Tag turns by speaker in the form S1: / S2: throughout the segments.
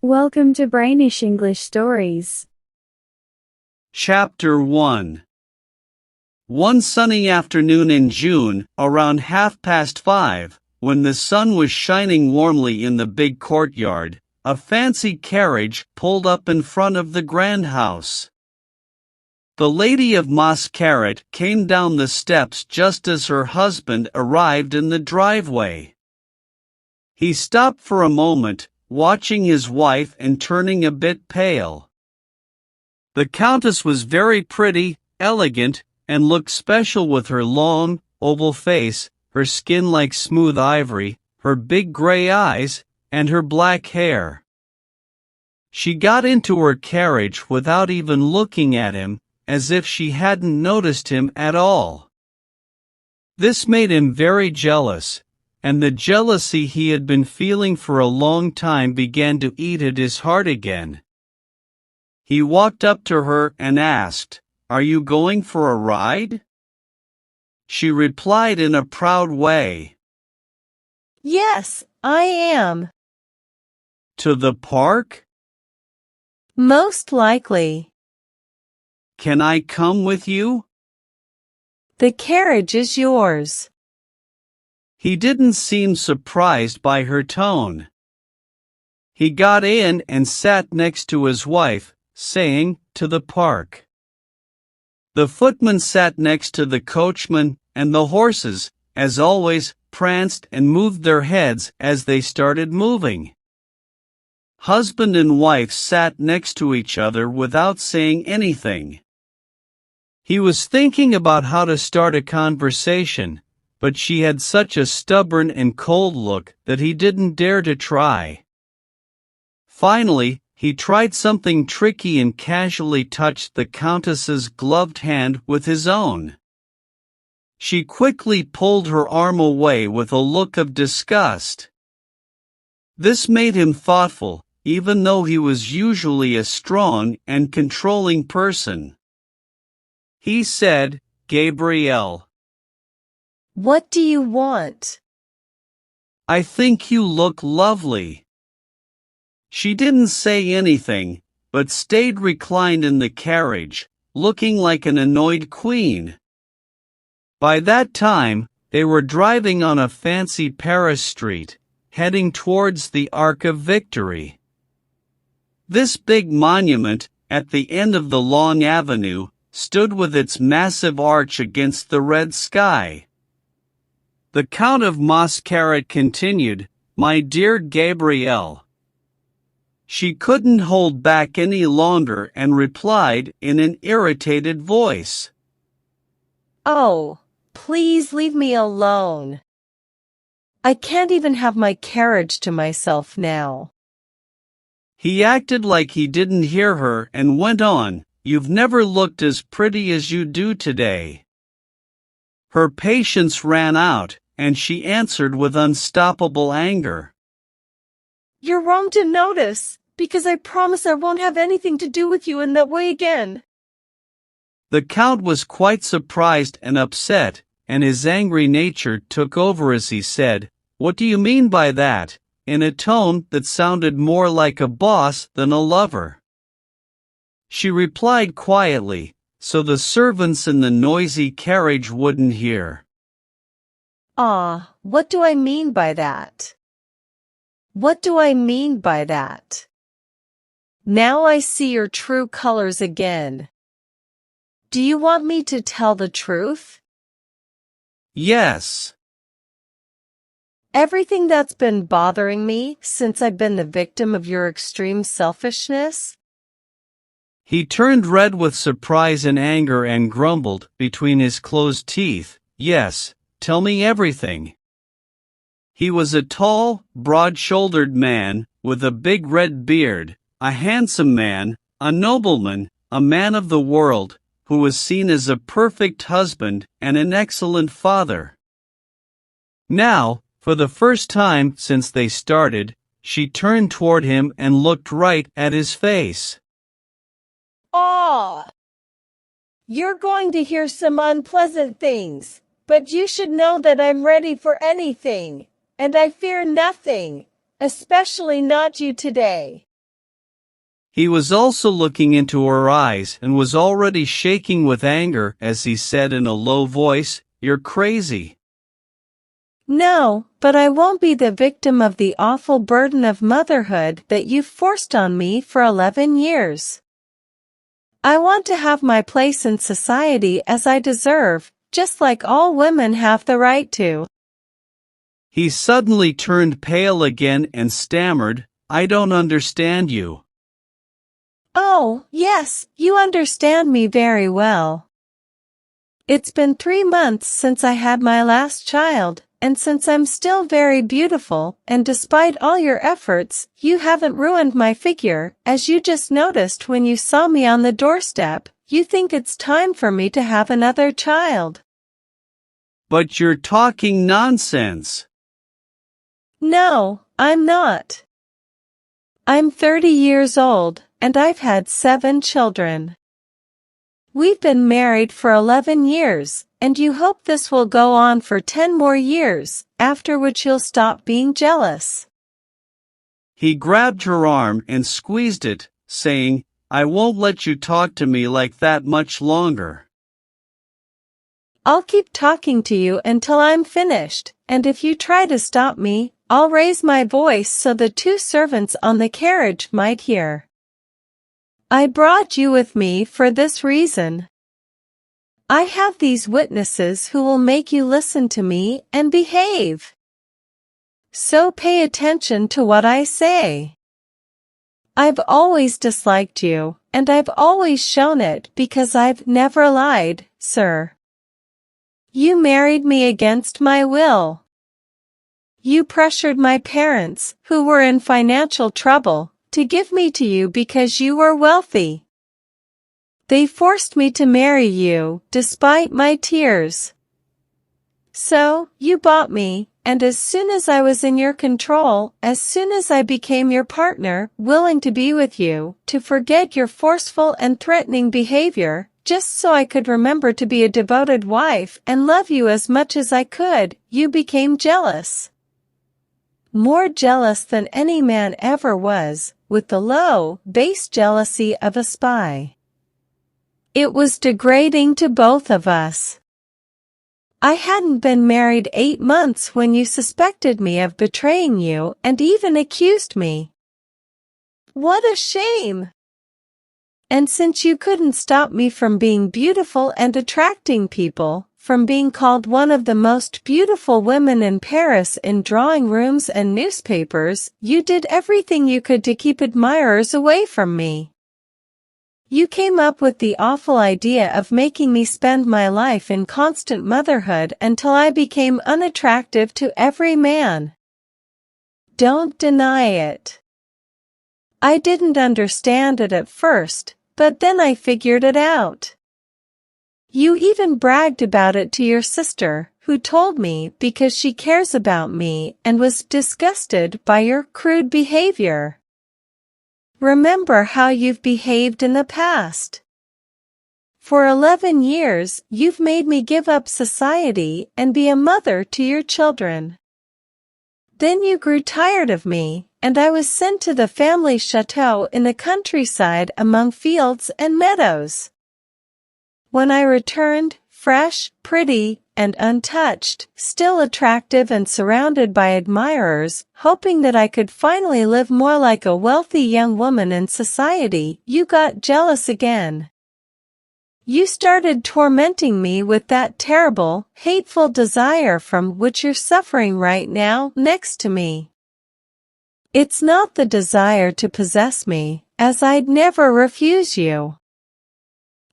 S1: Welcome to Brainish English Stories.
S2: Chapter 1. One sunny afternoon in June, around 5:30, when the sun was shining warmly in the big courtyard, a fancy carriage pulled up in front of the grand house. The Lady of Mascaret came down the steps just as her husband arrived in the driveway. He stopped for a moment, watching his wife and turning a bit pale. The Countess was very pretty, elegant, and looked special with her long, oval face, her skin like smooth ivory, her big gray eyes, and her black hair. She got into her carriage without even looking at him, as if she hadn't noticed him at all. This made him very jealous, and the jealousy he had been feeling for a long time began to eat at his heart again. He walked up to her and asked, "Are you going for a ride?" She replied in a proud way,
S3: "Yes, I am."
S2: "To the park?"
S3: "Most likely."
S2: "Can I come with you?"
S3: "The carriage is yours."
S2: He didn't seem surprised by her tone. He got in and sat next to his wife, saying, "To the park." The footman sat next to the coachman, and the horses, as always, pranced and moved their heads as they started moving. Husband and wife sat next to each other without saying anything. He was thinking about how to start a conversation, but she had such a stubborn and cold look that he didn't dare to try. Finally, he tried something tricky and casually touched the Countess's gloved hand with his own. She quickly pulled her arm away with a look of disgust. This made him thoughtful, even though he was usually a strong and controlling person. He said, "Gabrielle,
S3: "What do you want?"
S2: I think you look lovely." She didn't say anything, but stayed reclined in the carriage, looking like an annoyed queen. By that time, they were driving on a fancy Paris street, heading towards the Arc of Victory. This big monument, at the end of the long avenue, stood with its massive arch against the red sky. The Count of Mascaret continued, "My dear Gabrielle." She couldn't hold back any longer and replied in an irritated voice,
S3: "Oh, please leave me alone. I can't even have my carriage to myself now."
S2: He acted like he didn't hear her and went on, "You've never looked as pretty as you do today." Her patience ran out, and she answered with unstoppable anger,
S3: "You're wrong to notice, because I promise I won't have anything to do with you in that way again."
S2: The Count was quite surprised and upset, and his angry nature took over as he said, "What do you mean by that?" in a tone that sounded more like a boss than a lover. She replied quietly, so the servants in the noisy carriage wouldn't hear,
S3: What do I mean by that? What do I mean by that? Now I see your true colors again. Do you want me to tell the truth?"
S2: "Yes."
S3: "Everything that's been bothering me since I've been the victim of your extreme selfishness?"
S2: He turned red with surprise and anger and grumbled between his closed teeth, "Yes, tell me everything." He was a tall, broad-shouldered man, with a big red beard, a handsome man, a nobleman, a man of the world, who was seen as a perfect husband and an excellent father. Now, for the first time since they started, she turned toward him and looked right at his face.
S3: You're going to hear some unpleasant things, but you should know that I'm ready for anything, and I fear nothing, especially not you today."
S2: He was also looking into her eyes and was already shaking with anger as he said in a low voice, "You're crazy."
S3: No, but I won't be the victim of the awful burden of motherhood that you've forced on me for 11 years. I want to have my place in society as I deserve, just like all women have the right to.
S2: He suddenly turned pale again and stammered, "I don't understand you."
S3: Oh, yes, you understand me very well. It's been 3 months since I had my last child, and since I'm still very beautiful, and despite all your efforts, you haven't ruined my figure, as you just noticed when you saw me on the doorstep. You think it's time for me to have another child.
S2: But you're talking nonsense.
S3: No, I'm not. I'm 30 years old, and I've had 7 children. We've been married for 11 years, and you hope this will go on for 10 more years, after which you'll stop being jealous.
S2: He grabbed her arm and squeezed it, saying, "I won't let you talk to me like that much longer."
S3: I'll keep talking to you until I'm finished, and if you try to stop me, I'll raise my voice so the 2 servants on the carriage might hear. I brought you with me for this reason. I have these witnesses who will make you listen to me and behave. So pay attention to what I say. I've always disliked you, and I've always shown it because I've never lied, sir. You married me against my will. You pressured my parents, who were in financial trouble, to give me to you because you were wealthy. They forced me to marry you, despite my tears. So, you bought me, and as soon as I was in your control, as soon as I became your partner, willing to be with you, to forget your forceful and threatening behavior, just so I could remember to be a devoted wife and love you as much as I could, you became jealous. More jealous than any man ever was, with the low, base jealousy of a spy. It was degrading to both of us. I hadn't been married 8 months when you suspected me of betraying you and even accused me. What a shame! And since you couldn't stop me from being beautiful and attracting people, from being called one of the most beautiful women in Paris in drawing rooms and newspapers, you did everything you could to keep admirers away from me. You came up with the awful idea of making me spend my life in constant motherhood until I became unattractive to every man. Don't deny it. I didn't understand it at first, but then I figured it out. You even bragged about it to your sister, who told me because she cares about me and was disgusted by your crude behavior. Remember how you've behaved in the past. For 11 years, you've made me give up society and be a mother to your children. Then you grew tired of me, and I was sent to the family chateau in the countryside among fields and meadows. When I returned, fresh, pretty, and untouched, still attractive and surrounded by admirers, hoping that I could finally live more like a wealthy young woman in society, you got jealous again. You started tormenting me with that terrible, hateful desire from which you're suffering right now next to me. It's not the desire to possess me, as I'd never refuse you.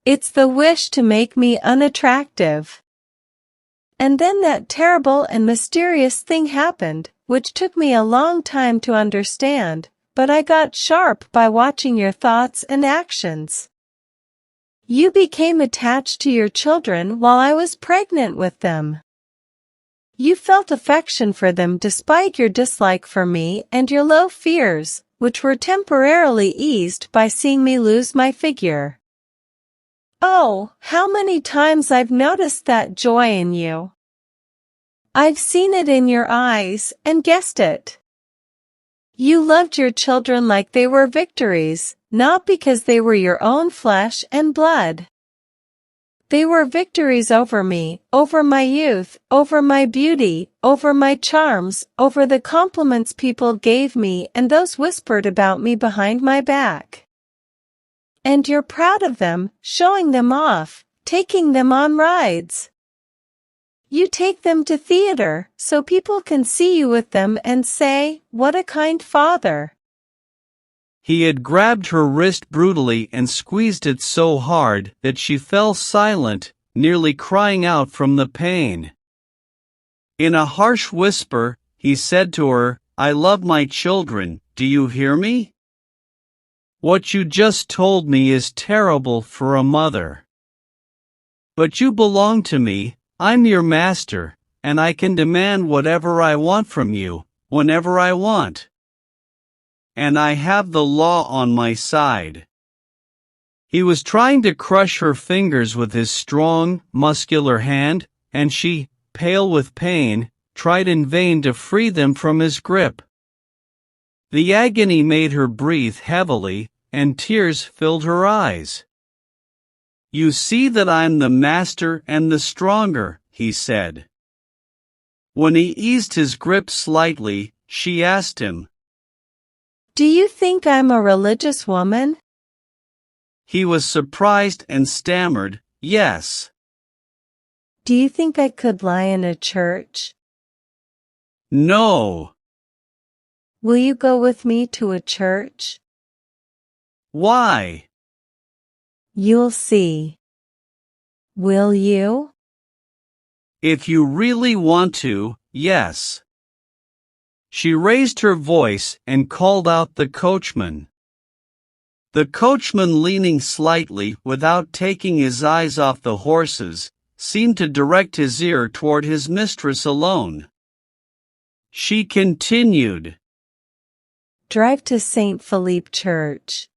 S3: It's the wish to make me unattractive. And then that terrible and mysterious thing happened, which took me a long time to understand, but I got sharp by watching your thoughts and actions. You became attached to your children while I was pregnant with them. You felt affection for them despite your dislike for me and your low fears, which were temporarily eased by seeing me lose my figure. Oh, how many times I've noticed that joy in you. I've seen it in your eyes and guessed it. You loved your children like they were victories, not because they were your own flesh and blood. They were victories over me, over my youth, over my beauty, over my charms, over the compliments people gave me and those whispered about me behind my back. And you're proud of them, showing them off, taking them on rides. You take them to theater, so people can see you with them and say, "What a kind father."
S2: He had grabbed her wrist brutally and squeezed it so hard that she fell silent, nearly crying out from the pain. In a harsh whisper, he said to her, "I love my children, do you hear me? What you just told me is terrible for a mother. But you belong to me, I'm your master, and I can demand whatever I want from you, whenever I want. And I have the law on my side." He was trying to crush her fingers with his strong, muscular hand, and she, pale with pain, tried in vain to free them from his grip. The agony made her breathe heavily, and tears filled her eyes. "You see that I'm the master and the stronger," he said. When he eased his grip slightly, she asked him,
S3: "Do you think I'm a religious woman?"
S2: He was surprised and stammered, "Yes."
S3: "Do you think I could lie in a church?"
S2: "No."
S3: "Will you go with me to a church?"
S2: "Why?"
S3: "You'll see." "Will you?"
S2: "If you really want to, yes." She raised her voice and called out the coachman. The coachman, leaning slightly without taking his eyes off the horses, seemed to direct his ear toward his mistress alone. She continued,
S3: "Drive to St. Philippe Church."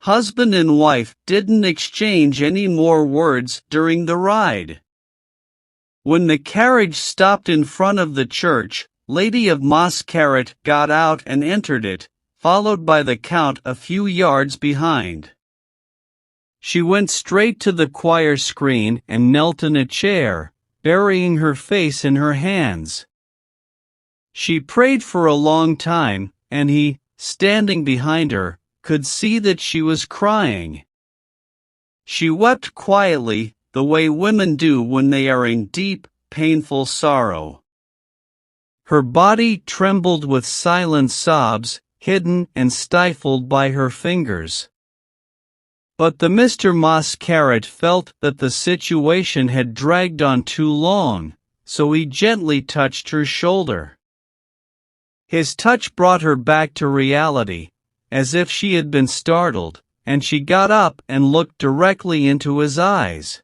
S2: Husband and wife didn't exchange any more words during the ride. When the carriage stopped in front of the church, Lady of Mascaret got out and entered it, followed by the Count a few yards behind. She went straight to the choir screen and knelt in a chair, burying her face in her hands. She prayed for a long time, and he, standing behind her, could see that she was crying. She wept quietly, the way women do when they are in deep, painful sorrow. Her body trembled with silent sobs, hidden and stifled by her fingers. But the Mr. Mascaret felt that the situation had dragged on too long, so he gently touched her shoulder. His touch brought her back to reality, as if she had been startled, and she got up and looked directly into his eyes.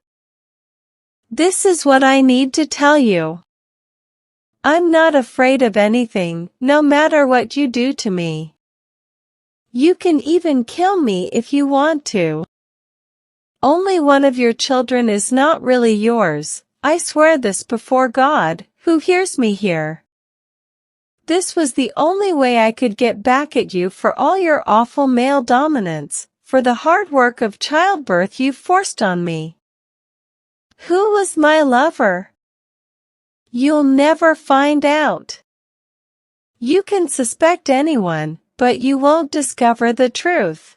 S3: "This is what I need to tell you. I'm not afraid of anything, no matter what you do to me. You can even kill me if you want to. Only one of your children is not really yours, I swear this before God, who hears me here. This was the only way I could get back at you for all your awful male dominance, for the hard work of childbirth you forced on me. Who was my lover? You'll never find out. You can suspect anyone, but you won't discover the truth.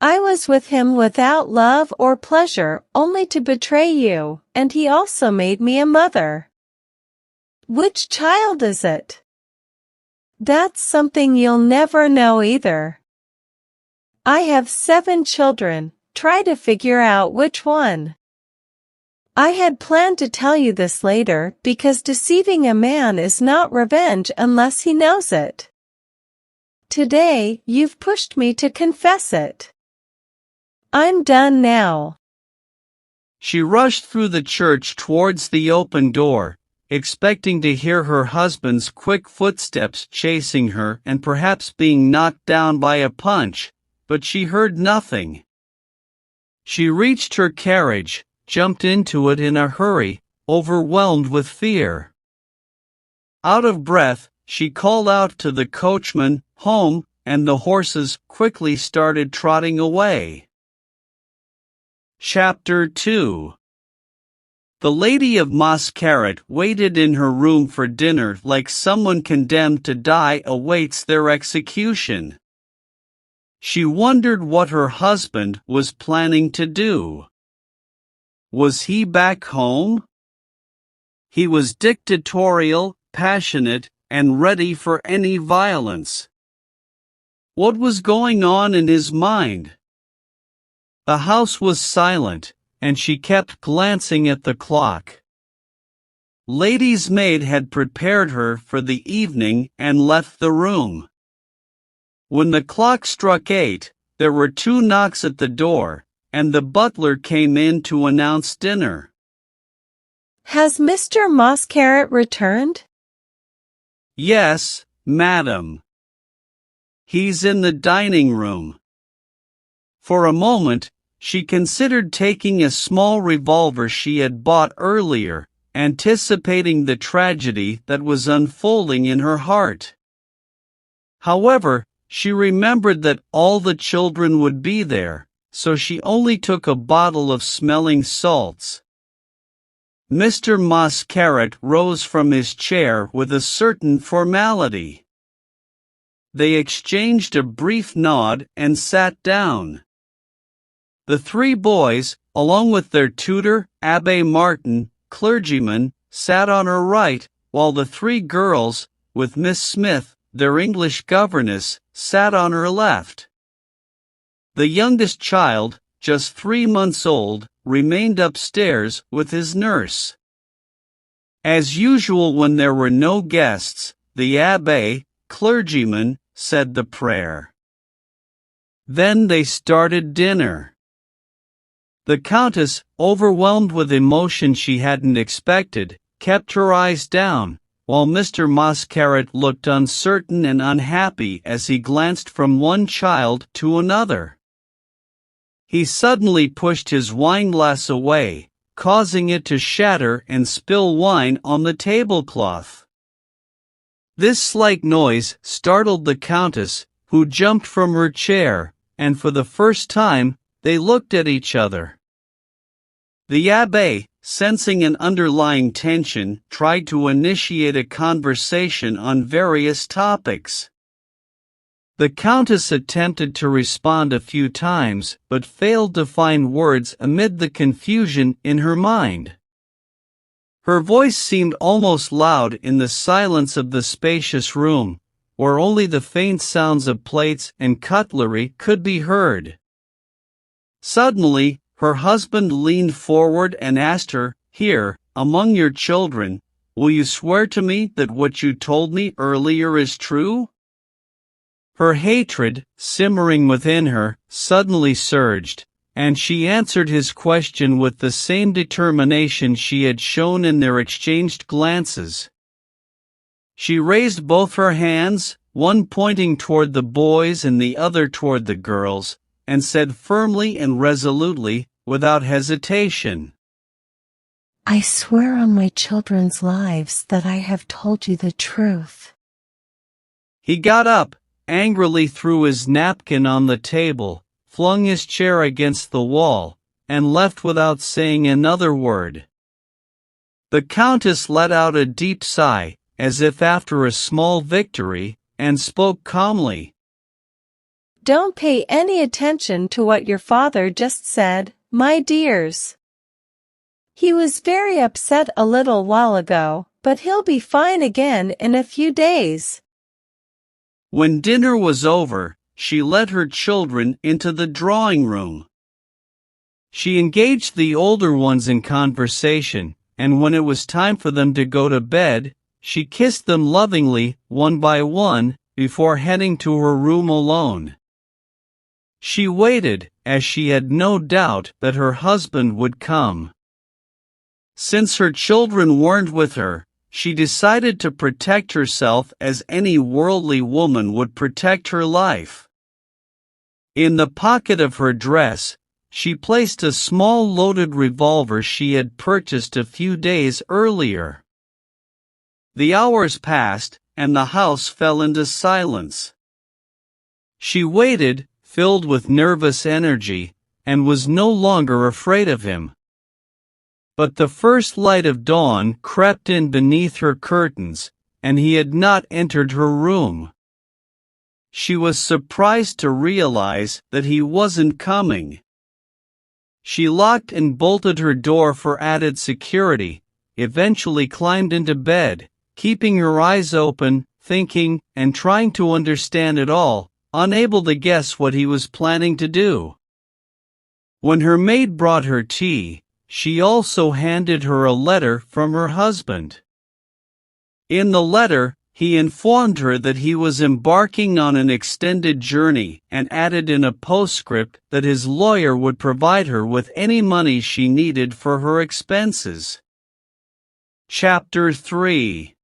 S3: I was with him without love or pleasure, only to betray you, and he also made me a mother. Which child is it? That's something you'll never know either. I have 7 children, try to figure out which one. I had planned to tell you this later because deceiving a man is not revenge unless he knows it. Today, you've pushed me to confess it. I'm done now."
S2: She rushed through the church towards the open door, expecting to hear her husband's quick footsteps chasing her and perhaps being knocked down by a punch, but she heard nothing. She reached her carriage, jumped into it in a hurry, overwhelmed with fear. Out of breath, she called out to the coachman, "Home," and the horses quickly started trotting away. Chapter 2. The Lady of Mascaret waited in her room for dinner like someone condemned to die awaits their execution. She wondered what her husband was planning to do. Was he back home? He was dictatorial, passionate, and ready for any violence. What was going on in his mind? The house was silent, and she kept glancing at the clock. Lady's maid had prepared her for the evening and left the room. When the clock struck 8, there were 2 knocks at the door, and the butler came in to announce dinner.
S3: Has Mr. Mascaret returned?
S2: Yes, madam. He's in the dining room. For a moment, she considered taking a small revolver she had bought earlier, anticipating the tragedy that was unfolding in her heart. However, she remembered that all the children would be there, so she only took a bottle of smelling salts. Mr. Mascaret rose from his chair with a certain formality. They exchanged a brief nod and sat down. The 3 boys, along with their tutor, Abbé Martin, clergyman, sat on her right, while the 3 girls, with Miss Smith, their English governess, sat on her left. The youngest child, just 3 months old, remained upstairs with his nurse. As usual when there were no guests, the abbé, clergyman, said the prayer. Then they started dinner. The Countess, overwhelmed with emotion she hadn't expected, kept her eyes down, while Mr. Mascaret looked uncertain and unhappy as he glanced from one child to another. He suddenly pushed his wineglass away, causing it to shatter and spill wine on the tablecloth. This slight noise startled the Countess, who jumped from her chair, and for the first time, they looked at each other. The abbé, sensing an underlying tension, tried to initiate a conversation on various topics. The Countess attempted to respond a few times, but failed to find words amid the confusion in her mind. Her voice seemed almost loud in the silence of the spacious room, where only the faint sounds of plates and cutlery could be heard. Suddenly, her husband leaned forward and asked her, "Here, among your children, will you swear to me that what you told me earlier is true?" Her hatred, simmering within her, suddenly surged, and she answered his question with the same determination she had shown in their exchanged glances. She raised both her hands, one pointing toward the boys and the other toward the girls, and said firmly and resolutely, without hesitation,
S3: I swear on my children's lives that I have told you the truth.
S2: He got up, angrily threw his napkin on the table, flung his chair against the wall, and left without saying another word. The Countess let out a deep sigh, as if after a small victory, and spoke calmly.
S3: Don't pay any attention to what your father just said, my dears. He was very upset a little while ago, but he'll be fine again in a few days.
S2: When dinner was over, she led her children into the drawing room. She engaged the older ones in conversation, and when it was time for them to go to bed, she kissed them lovingly, one by one, before heading to her room alone. She waited, as she had no doubt that her husband would come. Since her children weren't with her, she decided to protect herself as any worldly woman would protect her life. In the pocket of her dress, she placed a small loaded revolver she had purchased a few days earlier. The hours passed, and the house fell into silence. She waited, filled with nervous energy, and was no longer afraid of him. But the first light of dawn crept in beneath her curtains, and he had not entered her room. She was surprised to realize that he wasn't coming. She locked and bolted her door for added security, eventually climbed into bed, keeping her eyes open, thinking, and trying to understand it all, unable to guess what he was planning to do. When her maid brought her tea, she also handed her a letter from her husband. In the letter, he informed her that he was embarking on an extended journey and added in a postscript that his lawyer would provide her with any money she needed for her expenses. Chapter 3.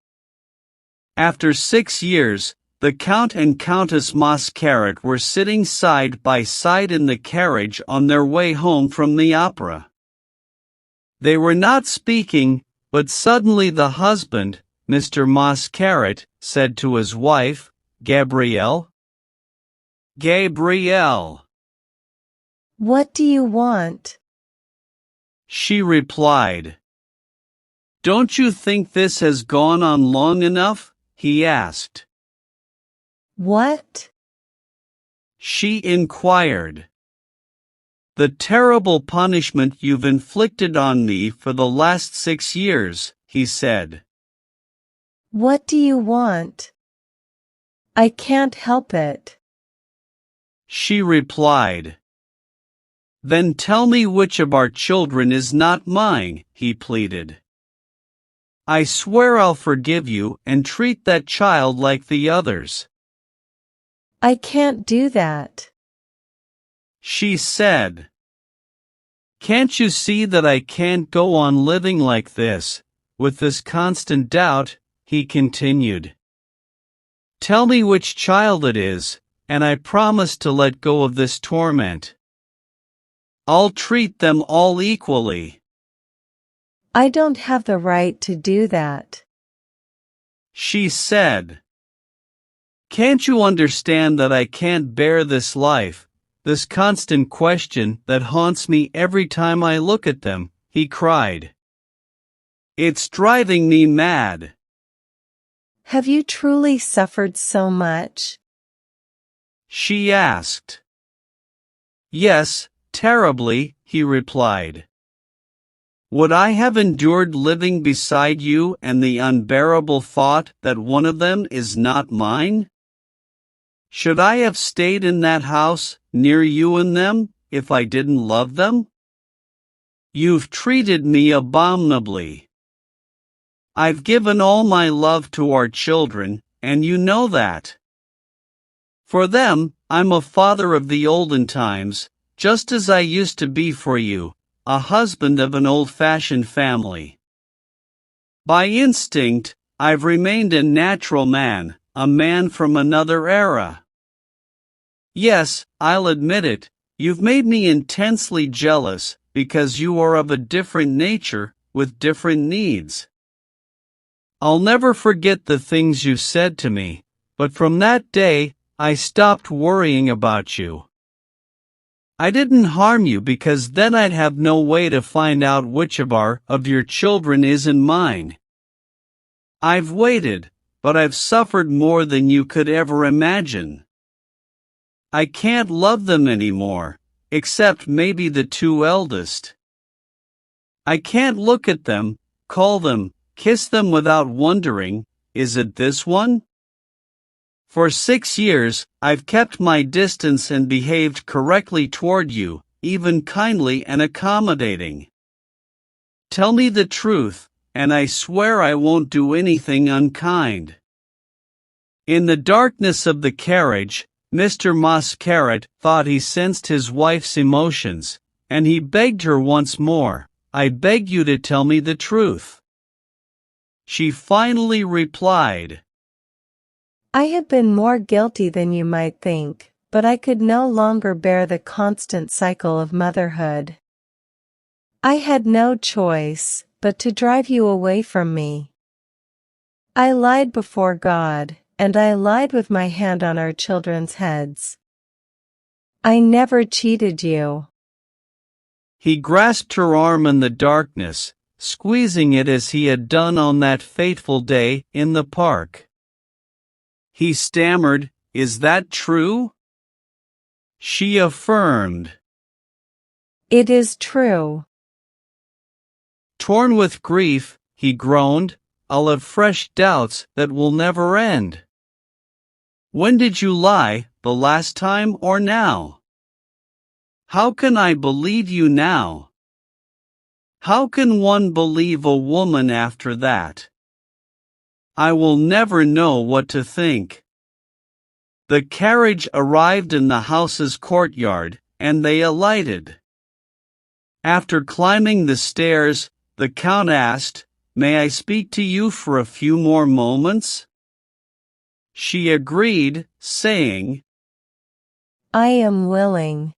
S2: After 6 years, the Count and Countess Mascaret were sitting side by side in the carriage on their way home from the opera. They were not speaking, but suddenly the husband, Mr. Mascaret, said to his wife, "Gabrielle? Gabrielle."
S3: What do you want?
S2: She replied. "Don't you think this has gone on long enough?" he asked.
S3: What?
S2: She inquired. "The terrible punishment you've inflicted on me for the last 6 years," he said.
S3: What do you want? I can't help it.
S2: She replied. "Then tell me which of our children is not mine," he pleaded. "I swear I'll forgive you and treat that child like the others."
S3: I can't do that.
S2: She said. "Can't you see that I can't go on living like this, with this constant doubt?" he continued. "Tell me which child it is, and I promise to let go of this torment. I'll treat them all equally."
S3: I don't have the right to do that.
S2: She said. "Can't you understand that I can't bear this life, this constant question that haunts me every time I look at them?" he cried. "It's driving me mad."
S3: Have you truly suffered so much?
S2: She asked. "Yes, terribly," he replied. "Would I have endured living beside you and the unbearable thought that one of them is not mine? Should I have stayed in that house, near you and them, if I didn't love them? You've treated me abominably. I've given all my love to our children, and you know that. For them, I'm a father of the olden times, just as I used to be for you, a husband of an old-fashioned family. By instinct, I've remained a natural man, a man from another era. Yes, I'll admit it, you've made me intensely jealous, because you are of a different nature, with different needs. I'll never forget the things you said to me, but from that day, I stopped worrying about you. I didn't harm you because then I'd have no way to find out which of your children isn't mine. I've waited, but I've suffered more than you could ever imagine. I can't love them anymore, except maybe the 2 eldest. I can't look at them, call them, kiss them without wondering, is it this one? For 6 years, I've kept my distance and behaved correctly toward you, even kindly and accommodating. Tell me the truth, and I swear I won't do anything unkind." In the darkness of the carriage, Mr. Mascaret thought he sensed his wife's emotions, and he begged her once more, "I beg you to tell me the truth." She finally replied,
S3: I have been more guilty than you might think, but I could no longer bear the constant cycle of motherhood. I had no choice but to drive you away from me. I lied before God, and I lied with my hand on our children's heads. I never cheated you.
S2: He grasped her arm in the darkness, squeezing it as he had done on that fateful day in the park. He stammered, "Is that true?" She affirmed.
S3: It is true.
S2: Torn with grief, he groaned, "I'll have fresh doubts that will never end. When did you lie, the last time or now? How can I believe you now? How can one believe a woman after that? I will never know what to think." The carriage arrived in the house's courtyard, and they alighted. After climbing the stairs, the Count asked, "May I speak to you for a few more moments?" She agreed, saying,
S3: I am willing.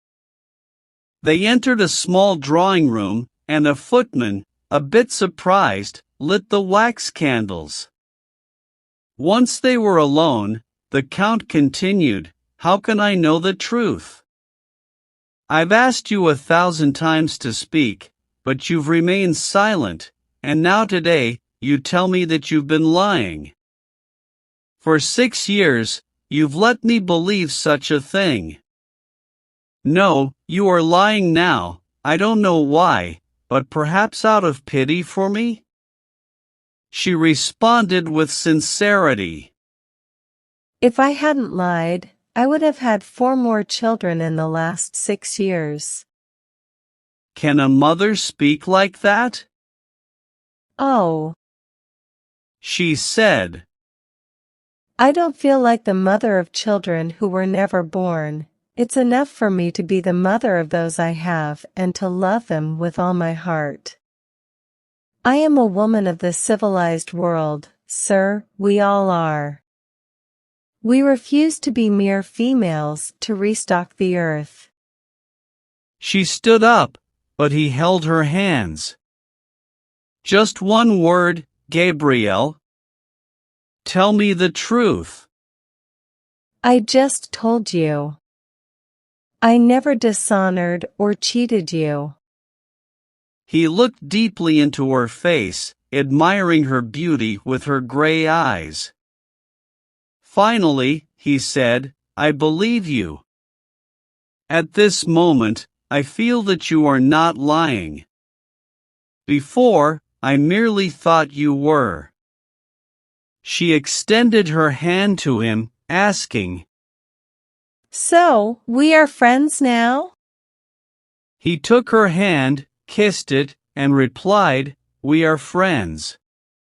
S2: They entered a small drawing room, and a footman, a bit surprised, lit the wax candles. Once they were alone, the Count continued, "How can I know the truth? I've asked you 1,000 times to speak, but you've remained silent, and now today, you tell me that you've been lying. For 6 years, you've let me believe such a thing. No, you are lying now, I don't know why, but perhaps out of pity for me?" She responded with sincerity.
S3: If I hadn't lied, I would have had 4 more children in the last 6 years.
S2: Can a mother speak like that?
S3: Oh,
S2: She said.
S3: I don't feel like the mother of children who were never born. It's enough for me to be the mother of those I have and to love them with all my heart. I am a woman of the civilized world, sir, we all are. We refuse to be mere females to restock the earth.
S2: She stood up, but he held her hands. Just one word, Gabrielle. Tell me the truth.
S3: I just told you. I never dishonored or cheated you.
S2: He looked deeply into her face, admiring her beauty with her gray eyes. Finally, he said, "I believe you. At this moment, I feel that you are not lying. Before, I merely thought you were." She extended her hand to him, asking,
S3: So, we are friends now?
S2: He took her hand, kissed it, and replied, "We are friends."